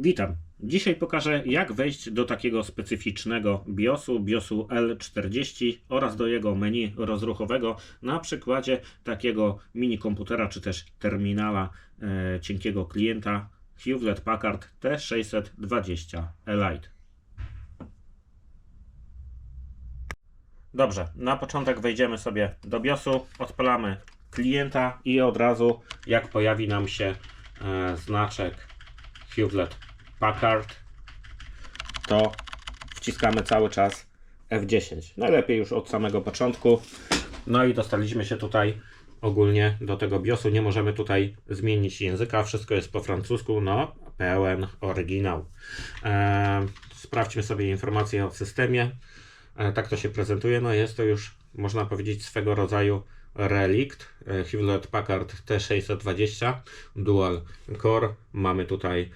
Witam. Dzisiaj pokażę, jak wejść do takiego specyficznego BIOSu L40 oraz do jego menu rozruchowego na przykładzie takiego mini komputera czy też terminala cienkiego klienta Hewlett Packard T620 Elite. Dobrze, na początek wejdziemy sobie do BIOSu, odpalamy klienta i od razu jak pojawi nam się znaczek Hewlett Packard, to wciskamy cały czas F10. Najlepiej już od samego początku. No i dostaliśmy się tutaj ogólnie do tego BIOSu. Nie możemy tutaj zmienić języka. Wszystko jest po francusku. No, pełen oryginał. Sprawdźmy sobie informacje o systemie. Tak to się prezentuje. No jest to już, można powiedzieć, swego rodzaju relikt Hewlett Packard T620 Dual Core. Mamy tutaj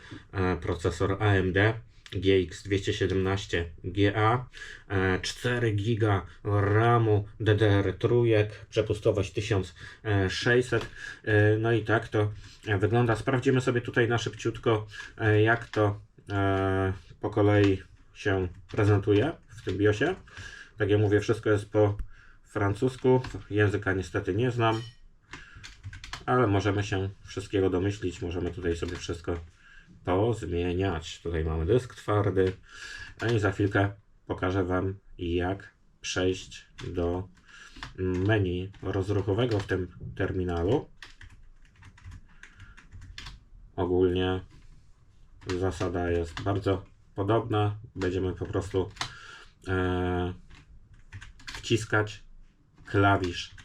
procesor AMD GX 217GA, 4 GB RAMu DDR3, przepustowość 1600. No i tak to wygląda. Sprawdzimy sobie tutaj na szybciutko, jak to po kolei się prezentuje w tym BIOSie. Tak jak mówię, wszystko jest po francusku, języka niestety nie znam, ale możemy się wszystkiego domyślić, możemy tutaj sobie wszystko pozmieniać. Tutaj mamy dysk twardy, a i za chwilkę pokażę Wam, jak przejść do menu rozruchowego w tym terminalu. Ogólnie zasada jest bardzo podobna, będziemy po prostu wciskać klawisz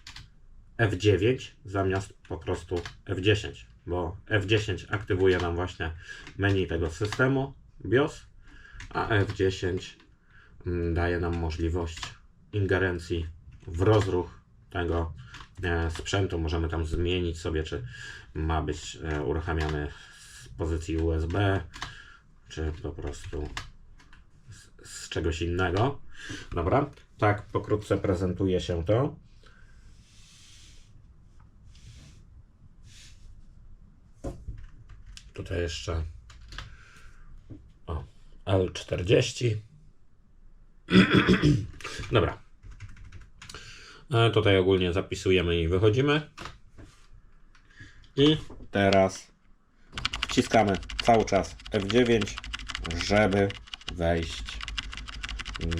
F9 zamiast po prostu F10, bo F10 aktywuje nam właśnie menu tego systemu BIOS, a F10 daje nam możliwość ingerencji w rozruch tego sprzętu. Możemy tam zmienić sobie, czy ma być uruchamiany z pozycji USB, czy po prostu z czegoś innego. Dobra, tak pokrótce prezentuje się to. Tutaj jeszcze L40. Dobra. Tutaj ogólnie zapisujemy i wychodzimy. I teraz wciskamy cały czas F9, żeby wejść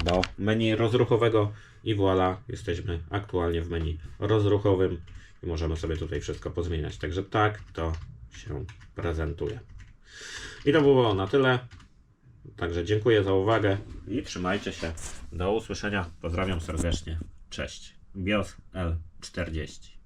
do menu rozruchowego i voilà, jesteśmy aktualnie w menu rozruchowym i możemy sobie tutaj wszystko pozmieniać. Także tak to się prezentuje. I to było na tyle. Także dziękuję za uwagę i trzymajcie się. Do usłyszenia. Pozdrawiam serdecznie. Cześć. BIOS L40.